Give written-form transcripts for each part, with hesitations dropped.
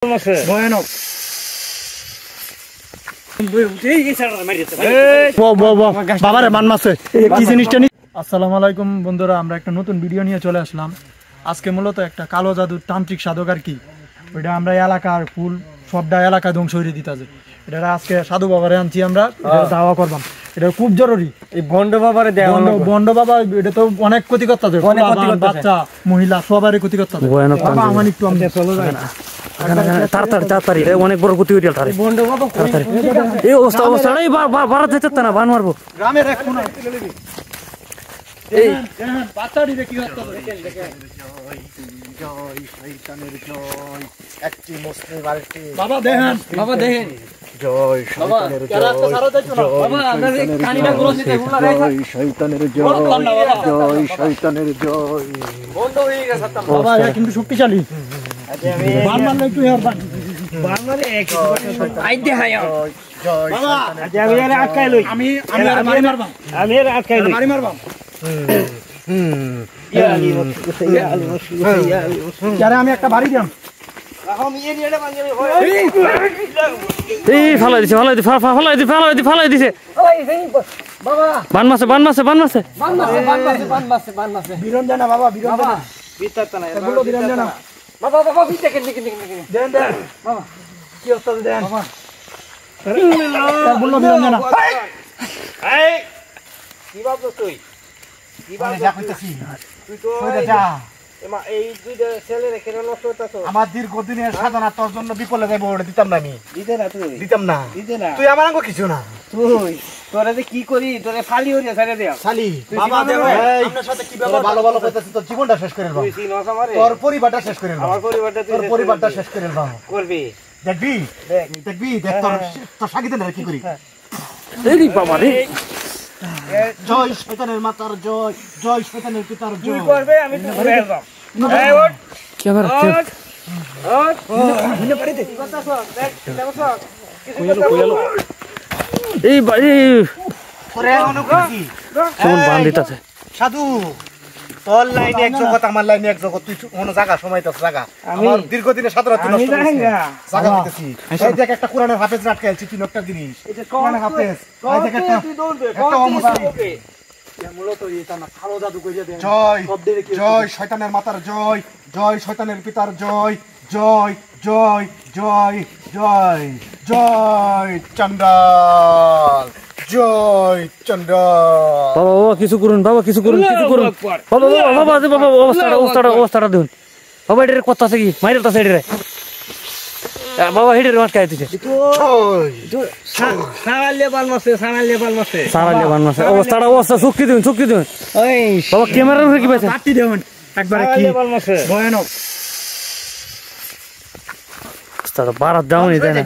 ভয়ানক বাবারে মান মাছে কি জিনিসটা নি। আসসালামু আলাইকুম বন্ধুরা, আমরা একটা নতুন ভিডিও নিয়ে চলে আসলাম। আজকে মূলত একটা কালো জাদুর তান্ত্রিক সাধক আর কি, ওইটা আমরা এলাকার ফুল সবটা এলাকা ধ্বংস করে দিতেছে। এটা আজকে সাধু বাবারে আনছি, আমরা দাওয়া করবাম। এটা খুব জরুরি। এই ভণ্ড বাবারে ভণ্ড বাবা এটা তো অনেক ক্ষতি করতেছে, বাচ্চা মহিলা সবারই ক্ষতি করতেছে। আমার একটু তাড়াতাড়ি অনেক বড় ক্ষতি হয়ে গেল। এই অবস্থা বাড়া যেতে না, বান মারবো গ্রামের এক কোণা এই বাচ্চাটি দেখি বাবা দেখেন, বাবা দেখেন জয় শয়তানের জয়, বাবা আপনাদের কানিটা গুলোতে জয় শয়তানের জয়, জয় শয়তানের জয়। বন্ধ হয়ে গেছে বাবা, এটা কিন্তু শক্তিশালী। বান মারলে একটু হেয়ার বান মানে এক আইতে হায় বাবা। আমি এর আটকাই লই, আমি বাড়ি মারবাম, আমি এর আটকাই লই, বাড়ি মারবাম। আমি একটা বাড়ি দিলাম, ফালাই দিছে বান মাছে বিরন জানা বাবা, বিরন জানা বিরন জানা বাবা, বাবা দেন দেন বাবা, কি অবস্থা দেন বাবা, বললো বিরন জানা। এই কি ভাবছ তুই? কি ভাবছ তুই? তো যা এই দুইটা ছেলে রেখে নষ্ট হইতাছ। আমার দীর্ঘদিনের সাধনা তোর জন্য বিপলে যাইব, ওটা দিতাম না আমি। দিতে না তুই, দিতাম না, দিতে না তুই। আমার আঙ্গ কিছু না তুই, তোরা যে কি করি তোরে ফালি হইয়া ছেড়ে দেও শালি বাবা। দেব আপনার সাথে কি ব্যবহার ভালো ভালো কইতাছিস, তোর জীবনটা শেষ করে দাও। তুই চিনস আমারে, তোর পরিবারটা শেষ করে দাও। আমার পরিবারটা তুই, তোর পরিবারটা শেষ করে দাও। করবি দেখবি, দেখবি দেখ তোর সাকিতে না কি করি। এই বাবা রে, জয় শয়তানের মাতার জয়, জয় শয়তানের পিতার জয়। তুই করবে, আমি তো ঘুরে আসব। এই ওঠ কি আবার ওঠ ভিন্ন পারি দে কথা সব দেখ, দেখো কইলো এই ভাই করে অনুকৃতি কোন বান দিতাছে। সাধু তোর লাইনে এক জগৎ, আমার লাইনে এক জগৎ। তুই কোন জায়গা সময় তো জায়গা, আমার দীর্ঘদিনের সাধনা তুই নষ্ট করিস জায়গা দিতেছি। এই দেখ একটা কোরআনের হাফেজ আটকাইছি, তুই একটা জিনিস এটা কোরআনের হাফেজ। এই দেখ একটা অমুসলিম মূলত এটা না কালো জাদু কইরা দেন। জয় জয় শয়তানের মাতার জয়, জয় শয়তানের পিতার জয়, জয় জয় জয় জয় জয় চন্ডাল, জয় চন্ডাল। বাবা বাবা কিছু করুন, বাবা কিছু করুন, কিছু করুন বাবা, বাবা বাবা অবস্থাটা দেখুন বাবা। এটার কথা আছে কি মাইরেলটা সাইডে বাবা, হেডের মাটকাই দিছে অবস্থা চুক্তি দিন বাবা। ক্যামেরার উপরে কি পাইছে একবারে কি ভয়ানক বারাত দাওনি তাই না।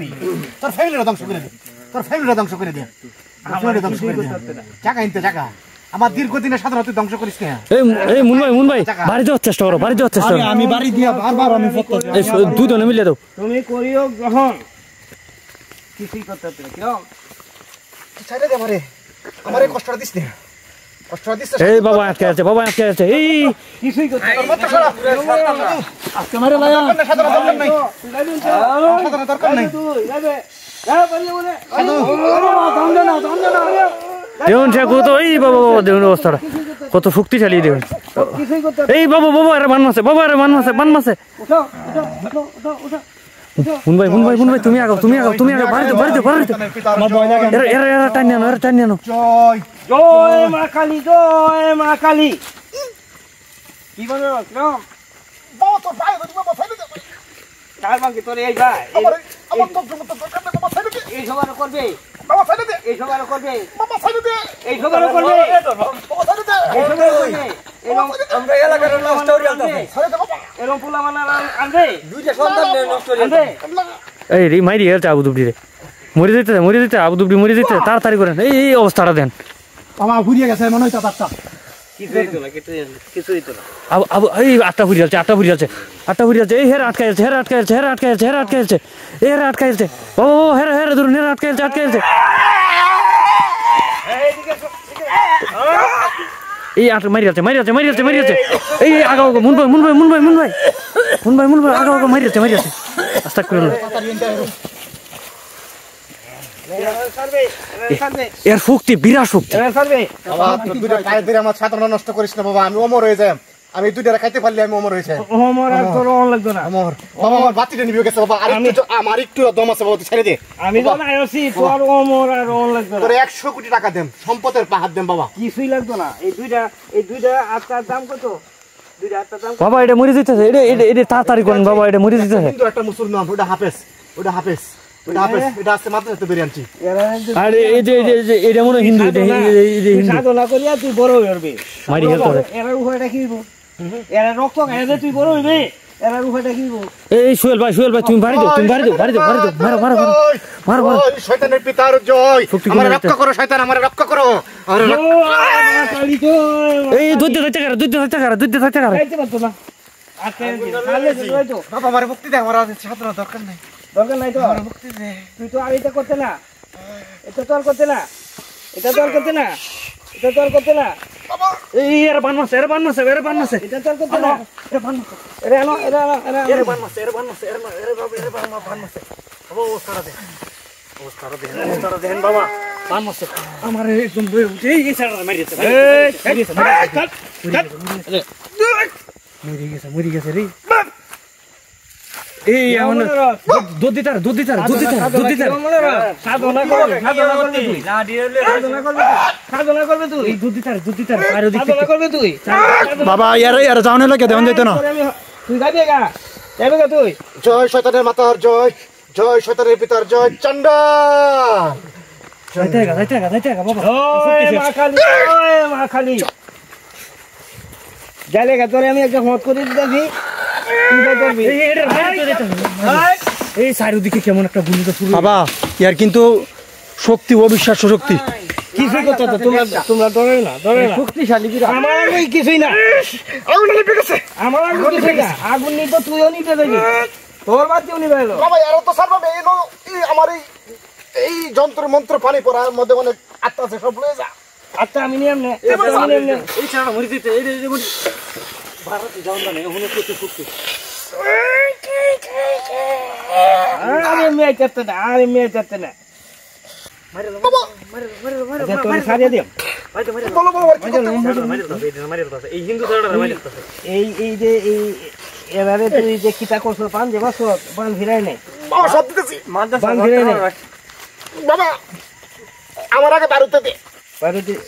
তোর ফ্যামিলির ধ্বংস করে দে, তোর ফ্যামিলির ধ্বংস করে দে, জায়গা ইনতে জায়গা। আমার দীর্ঘদিনের সাধনা তুই ধ্বংস করিস না। এই মুন ভাই বাড়ি যাওয়ার চেষ্টা করো, বাড়ি যাওয়ার চেষ্টা করো। আমি বাড়ি দিয়া বারবার আমি এই দুজনে মিলে দাও। তুমি করিও গ্রহণ, কিছুই করতে পারবে না। কিরম ছেড়ে দে আমারে, আমারে কষ্টটা দিস না, কষ্টটা দিস। এই বাবা আটকে আছে, বাবা আটকে আছে। এই কিছুই করতে পারবে না। আজকে মারে লায়া সাধনা দরকার নাই, সাধনা দরকার নাই। দেখুন সে কত, এই বাবা বাবা দেখুন অবস্থাটা কত শক্তিশালী দেখুন। এই বাবা বাবা আরে বান মাছে, বাবা আরে বান মাছে। মুন ভাই তুমি আগাও, বাড়িতে এরা টানি আনো। জয় জয় মা কালী, জয় মা কালী। কি বলো কিরম বাবা? তো ভাই বাবা ফাইলে দে কার বাকি তোর। এই ভাই আমার তো দরকার না বাবা, ফাইলে দে। এই সবার করবে বাবা, ফাইলে দে। এই সবার করবে বাবা, ফাইলে দে। এই সবার করবে বাবা, ফাইলে দে। এই সবার করবে। এরকম আমরা এলাকার নষ্ট হয়ে যাচ্ছে, ফাইলে দে বাবা। এরকম পোলা মানা আনবে, দুইটা সন্তান নষ্ট হয়ে যাচ্ছে। এই রে মাইরি হেলতে আবু দুবড়ি রে মরে যেতে আবু দুবড়ি মরে যেতে তাড়াতাড়ি করেন। এই অবস্থাটা দেন বাবা, ঘুরিয়ে গেছে মনে হয়। তারটা এই আটটা ফুরি যাচ্ছে। এই হেরা আটকাই যাচ্ছে, বাবা হেরা ধরুন, হেরা আটকাই যাচ্ছে। এই আট মারিয়াছে এই আগাও মুন ভাই আগাও মারিয়াছে আস্তে করে এর শক্তি বিরাট শক্তি বাবা তুই দুইটা পায়ে ধরে আমার ছাত্রটা নষ্ট করিস না বাবা আমি অমর হয়ে যাই আমি দুইটা খাইতে পারলে আমি অমর হয়ে যাই অমর আর তোর অন লাগতো না অমর বাবা আমার বাতিটা নিবে গেছে বাবা আমার একটু দম আছে বাবা তুই ছেড়ে দে আমি তো না আছি তোর অমর আর অন লাগতো না তোর 100 কোটি টাকা দেন সম্পদের পাহাড় দেন বাবা কিছুই লাগতো না এই দুইটা আটটার দাম কত দুইটা আটটার দাম বাবা এটা মরে যেতেছে এটা তাড়াতাড়ি করেন বাবা এটা মরে যেতেছে কিন্তু একটা মুসলমান ওটা হাফেজ এটা আছে মাত্র এত বিরিয়ানি আর এই যে এটা মনে হয় হিন্দু এটা হিন্দু সাধনা করিয়া তুই বড় হইবি মারি গেল তোরে এরা উহাটা কিব এরা রক্ত খাইলে তুই বড় হইবি এরা উহাটা কিব এই সোহেল ভাই তুমি বাড়ি দাও মারো ওই শয়তানের পিতার জয় আমারে রক্ষা করো শয়তান আমারে রক্ষা করো কালি তো এই দুধ দিতে কারা খাইতে পারতো না আজকে খালে তো বাবা আমারে মুক্তি দে আমার ছাত্র দরকার নাই তো মুক্তি দে তুই তো আর এটা করতে না এটা তো আর করতে না বাবা এই এর বান মারছে এটা তো আর করতে না এরে আনো বাবা ও সারা দেন বাবা বান মারছে আমার একদম বই উঠে এই সারা মারিছে মরি গেছে রে এই এখন দুধ দিতার সাধনা করবে তুই এই দুধ দিতার আর ওদিক সাধনা করবে তুই বাবা ইয়ার যাওনে লাগে দেন যাইতো না তুই যাবি গা তুই জয় শয়তানের মাতার জয় শয়তানের পিতার জয় চন্ডা যাইতে গা বাবা মা খালি যাইলে গা তোরে আমি একটা হট করে দিতেছি এই চারিদিকে কেমন একটা গুলিটা শুরু বাবা ইয়ার কিন্তু শক্তি অবিশ্বাস্য শক্তি কিছুই করতে তো তোমরা ডরে না শক্তিশালী আমার আগুন কিছুই না আগুন লেগে গেছে আমার আগুন কিছুই না আগুন নিতে তুইও নিতে দেখি তোর বাতিও নিবে এলো বাবা এর তো সারবে এই আমার এই যন্ত্র মন্ত্র পানি পড়ার মধ্যে অনেক আত্মা আছে সব লয়ে যা আচ্ছা আমি নিয়ে এমনে এই ছাড়া মরে দিতে এই ভারতে যাও না ওখানে কত শক্তি আরে মেয়ে চাচ্ছে না আচ্ছা তোর সারিয়ে দিও এই হিন্দু এই যে এবারে তুই যে কিতা করছ পান যে বান ফিরাই নাই বাবা সব দিতেছি বান ফিরাই নাই বাবা আমার আগে বারুতে দে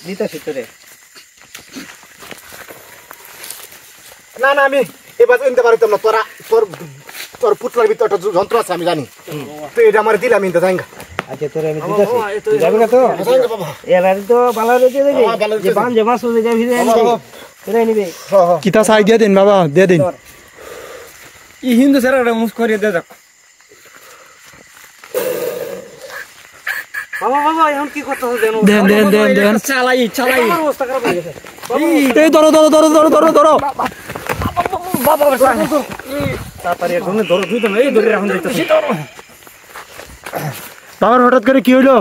দিতেছি তোরে না আমি এবার এনতে পারিতাম না তোর পুতলার ভিতরে একটা যন্ত্র আছে আমি জানি তো এটা আমার দিলাম ইনতে যাইঙ্গা আচ্ছা তোরে আমি দিতেছি তুই যাবি না তো যাইঙ্গা বাবা এবারে তো বালা রেখে দেবে যে বান যে মাছ হয়ে যাবে ফিরাই নিবে কিতা চাই দিয়ে দিন বাবা দিয়ে দিন ই হিন্দু স্যার ওটা মুখ করিয়ে দে দেখ বাবা এখন কি করতে হবে দেন চালাই অবস্থা খারাপ হয়ে গেছে এই ধরো বাবা তাড়াতাড়ি এখানে ধরো তুই তো এই ধরে এখন যাইতেছিস বাবার হঠাৎ করে কি হইলো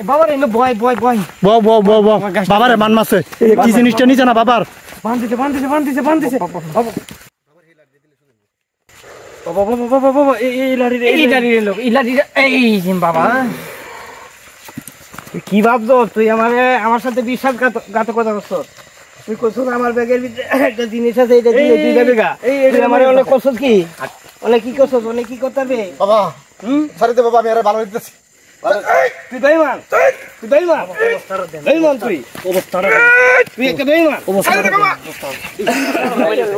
বাবার এনে বয় বাবারে মান মাসে কি জিনিসটা নিচে না বাবার বান্ধিছে বাবা এই লাড়ি বাবা কি ভাবছো তুই আমার সাথে বিশ্বাসঘাতকতা করছো তুই করছো আমার ব্যাগের ভিতরে একটা জিনিস আছে এটা দিয়ে তুই যাবে গা তুই আমার অনেক করছস কি অনেক কি করছস অনেক কি করতে হবে বাবা সারিতে বাবা আমি আর ভালো দিতেছি তুই বেঈমান তুই একটা বেঈমান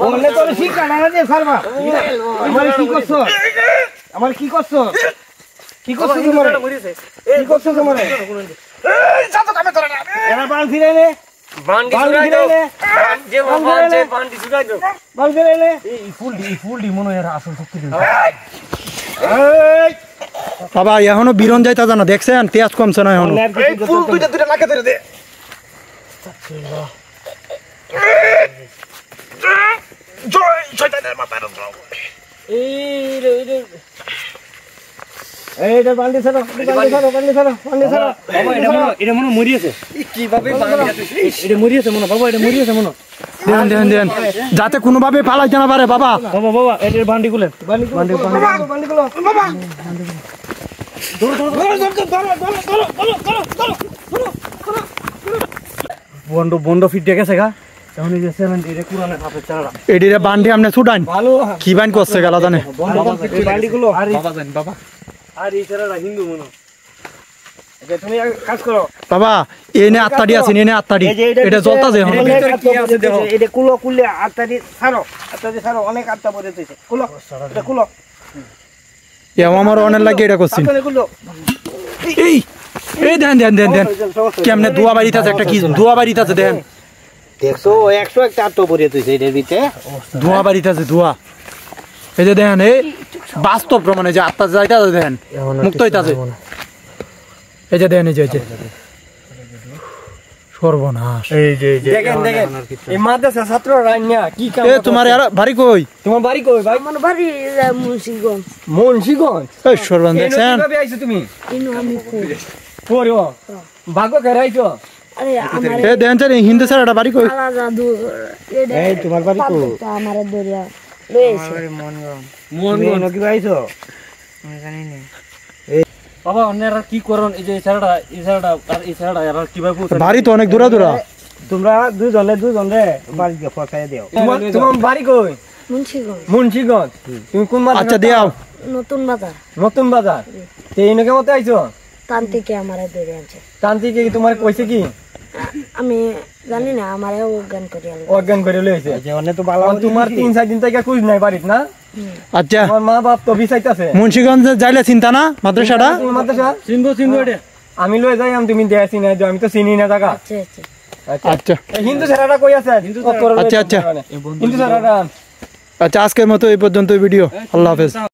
অনেক তোর শিক্ষা না দিয়ে ছাড়বা আমার কি করছো তোমার এরা বান ফিরে নে ফুলডি মনে হয় আসল শক্তি বাবা এখনো বিরন যাইতা জানা দেখছেন তেজ কমছে না এখনো ফুল দুইটা নাকে ধরে দে জয় শয়তানের মাথার এইটা বান্ডি ছাড়ো বান্ডি ছাড়ো বাবা এটা মনে মরিয়েছে কিভাবে এটা মরিয়েছে মনে বাবা এটা মরিয়েছে মনে দেন যাতে কোনোভাবে পালাইতে না পারে বাবা বাবা এটার বান্ডি খুলেন বান্ডিগুলো বাবা বন্ধ ফিট গেছে গা তখন এই যে সেভেন এটা কুরানে হাতে চারা এডিরে বান্ডি আমনে ছুটান ভালো কি বাইন করছে গেলা জানে বান্ডিগুলো বাবা জান বাবা আর এই চারাটা হিন্দু মনে এটা তুমি কাজ করো বাবা এনে আত্মাডি আছে এনে আত্মাডি এটা জ্বলতাছে এখন এটা কুলে আত্মাদি ছাড়ো অনেক আত্মা পড়ে দিয়েছে এটা কুলো এ আমার অনেক লাগে এটা করছিন কুলো এই এই দেন কেমনে দোয়া বাড়িতে একটা কি দোয়া বাড়িতে আছে দেন দেখছো 100 একটা আত্মা পড়ে দিয়েছে এটার ভিতরে দোয়া বাড়িতে আছে দোয়া এই যে দেখেন এই বাস্তব প্রমাণে যে আত্মা যাইতা দেখেন মুক্ত হইতাছে এই যে দেখেন এই যে সর্বনাশ দেখেন এই মাদ্রাসা ছাত্র রান্না কি কাম এ তোমার আর বাড়ি কই তোমার বাড়ি কই ভাই আমার বাড়ি মুন্সিগঞ্জ এই সর্বনাশ দেখছেন কিভাবে আইছো তুমি ইনু আমি কই পড়ো ভাগ্য কেরাইছো আরে আমার এ দেখেন যে হিন্দু স্যার এটা বাড়ি কই কালা জাদু এই তোমার বাড়ি কই আমার দরিয়া লয়েছে মন কিভাবে আইছো বাবা অন্যরা কি করন এই যে চারাটা আর এই চারাটা আর কিভাবে বাড়ি তো অনেক দূরা দূরা তোমরা দুজন রে বাড়ি গিয়ে পৌঁছায় দিও তোমার বাড়ি কই মুন্সিগঞ্জ তুমি কোন মাদ্রাসা আচ্ছা দিয়াও নতুন বাজার এই নকে মতে আইছো তান্ত্রিকে আমার দরিয়া আছে তান্ত্রিকে কি তোমার কইছে কি আমি জানি না আমারে অজ্ঞান করে লইছে তো ভালো তোমার 3-4 দিন থেকে কুইজ নাই বাড়িত না আচ্ছা তোমার মা বাপ তো বিচাইতাছে মুন্সিগঞ্জে যাইলে চিন্তা না মাদ্রাসাটা মাদ্রাসা চিনবো এটা আমি লই যাই তুমি দেয়াছি না আমি তো চিনি না জায়গা আচ্ছা আচ্ছা হিন্দু ছেলেটা কই আছে আচ্ছা হিন্দু ছেলেটা আচ্ছা আজকের মতো এই পর্যন্ত ভিডিও আল্লাহ হাফেজ